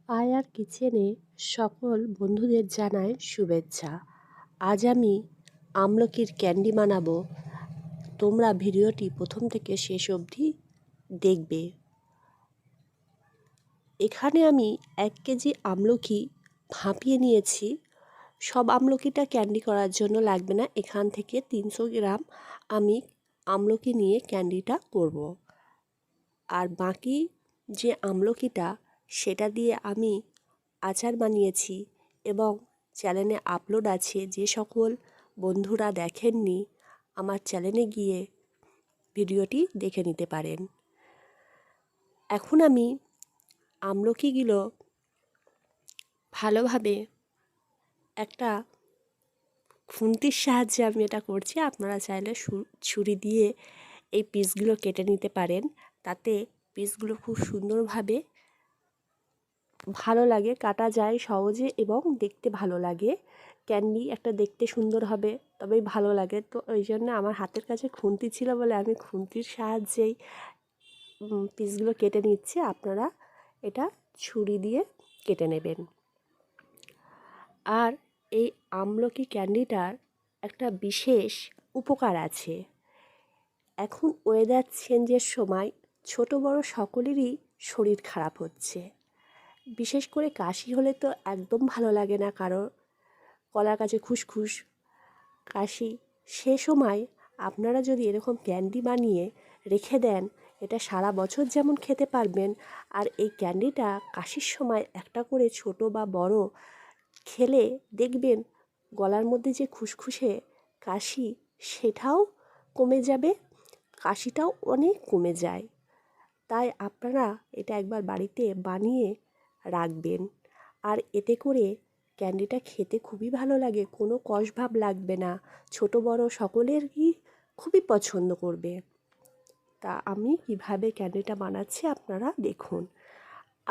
আয়ার কিচেনে সকল বন্ধুদের জানাই শুভেচ্ছা। আজ আমি আমলকির ক্যান্ডি বানাবো। তোমরা ভিডিওটি প্রথম থেকে শেষ অবধি দেখবে। এখানে আমি 1 কেজি আমলকি ভাপিয়ে নিয়েছি। সব আমলকিটা ক্যান্ডি করার জন্য লাগবে না। এখান থেকে 300 গ্রাম আমি আমলকি নিয়ে ক্যান্ডিটা করব। আর বাকি যে আমলকিটা সেটা দিয়ে আমি আচার বানিয়েছি এবং চ্যানেলে আপলোড আছে। যে সকল বন্ধুরা দেখেননি আমার চ্যানেলে গিয়ে ভিডিওটি দেখে নিতে পারেন। এখন আমি আমলকিগুলো ভালোভাবে একটা খুন্তির সাহায্যে আমি এটা করছি। আপনারা চাইলে ছুরি দিয়ে এই পিসগুলো কেটে নিতে পারেন। তাতে পিসগুলো খুব সুন্দরভাবে ভালো লাগে, কাটা যায় সহজে এবং দেখতে ভালো লাগে। ক্যান্ডি একটা দেখতে সুন্দর হবে, তবেই ভালো লাগে। তো ওই জন্য আমার হাতের কাছে খুন্তি ছিল বলে আমি খুন্তির সাহায্যেই পিসগুলো কেটে নিচ্ছি। আপনারা এটা ছুরি দিয়ে কেটে নেবেন। আর এই আমলকি ক্যান্ডিটার একটা বিশেষ উপকার আছে। এখন ওয়েদার চেঞ্জের সময় ছোট বড় সকলেরই শরীর খারাপ হচ্ছে। বিশেষ করে কাশি হলে তো একদম ভালো লাগে না কারোর, গলার কাছে খুসখুস কাশি। সে সময় আপনারা যদি এরকম ক্যান্ডি বানিয়ে রেখে দেন, এটা সারা বছর যেমন খেতে পারবেন। আর এই ক্যান্ডিটা কাশির সময় একটা করে ছোট বা বড় খেলে দেখবেন গলার মধ্যে যে খুসখুসে কাশি সেটাও কমে যাবে, কাশিটাও অনেক কমে যায়। তাই আপনারা এটা একবার বাড়িতে বানিয়ে রাখবেন। আর এতে করে ক্যান্ডিটা খেতে খুবই ভালো লাগে, কোনো কষভাব লাগবে না, ছোট বড় সকলেরই খুবই পছন্দ করবে। তা আমি কিভাবে ক্যান্ডিটা বানাচ্ছি আপনারা দেখুন।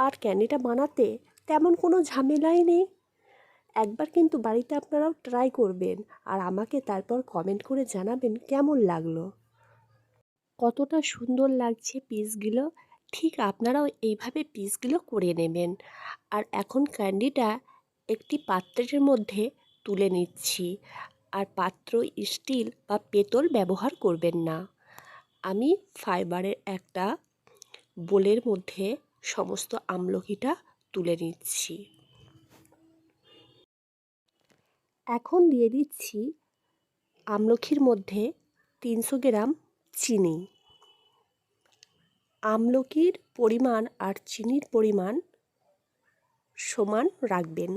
আর ক্যান্ডিটা বানাতে তেমন কোনো ঝামেলাই নেই। একবার কিন্তু বাড়িতে আপনারাও ট্রাই করবেন আর আমাকে তারপর কমেন্ট করে জানাবেন কেমন লাগলো, কতটা সুন্দর লাগছে পিসগুলো। ঠিক আপনারাও এইভাবে পিসগুলো করে নেবেন। আর এখন ক্যান্ডিটা একটি পাত্রের মধ্যে তুলে নিচ্ছি। আর পাত্র স্টিল বা পেতল ব্যবহার করবেন না। আমি ফাইবারের একটা বোলের মধ্যে সমস্ত আমলকিটা তুলে নিচ্ছি। এখন দিয়ে দিচ্ছি আমলকির মধ্যে 300 গ্রাম চিনি। আমলকির পরিমাণ আর চিনির পরিমাণ সমান রাখবেন।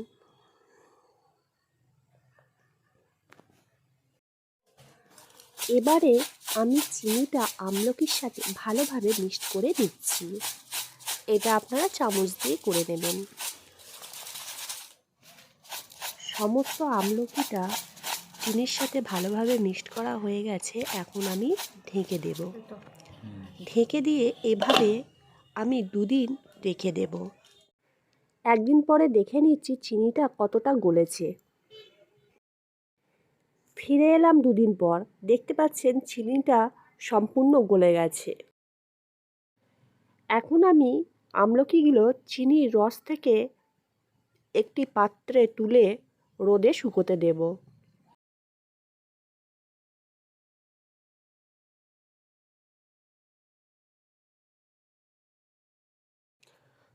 এবারে আমি চিনিটা আমলকির সাথে ভালোভাবে মিক্সড করে নিচ্ছি। এটা আপনারা চামচ দিয়ে করে নেবেন। সমস্ত আমলকিটা চিনির সাথে ভালোভাবে মিক্সড করা হয়ে গেছে। এখন আমি ঢেকে দেব। ঢেকে দিয়ে এভাবে আমি 2 দিন রেখে দেব। একদিন পরে দেখে নিচ্ছি চিনিটা কতটা গলেছে। ফিরে এলাম 2 দিন পর, দেখতে পাচ্ছেন চিনিটা সম্পূর্ণ গলে গেছে। এখন আমি আমলকিগুলো চিনির রস থেকে একটি পাত্রে তুলে রোদে শুকোতে দেব।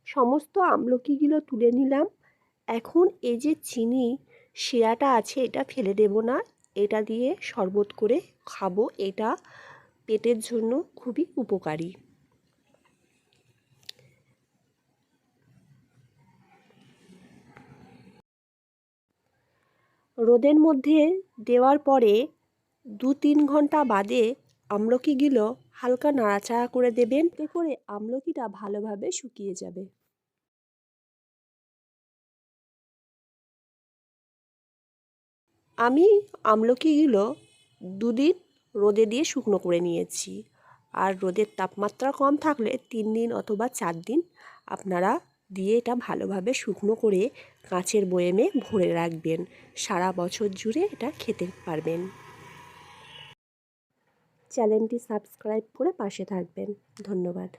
সমস্ত আমলকিগুলো তুলে নিলাম। এখন এই যে চিনি শিরাটা আছে এটা ফেলে দেব না, এটা দিয়ে শরবত করে খাবো। এটা পেটের জন্য খুবই উপকারী। রোদের মধ্যে দেওয়ার পরে 2-3 ঘন্টা বাদে আমলকিগুলো হালকা নাড়াচাড়া করে দেবেন, এতে করে আমলকিটা ভালোভাবে শুকিয়ে যাবে। আমি আমলকিগুলো 2 দিন রোদে দিয়ে শুকনো করে নিয়েছি। আর রোদের তাপমাত্রা কম থাকলে 3 দিন অথবা 4 দিন আপনারা দিয়ে এটা ভালোভাবে শুকনো করে কাঁচের বয়ামে ভরে রাখবেন। সারা বছর জুড়ে এটা খেতে পারবেন। চ্যানেলটি সাবস্ক্রাইব করে পাশে থাকবেন। ধন্যবাদ।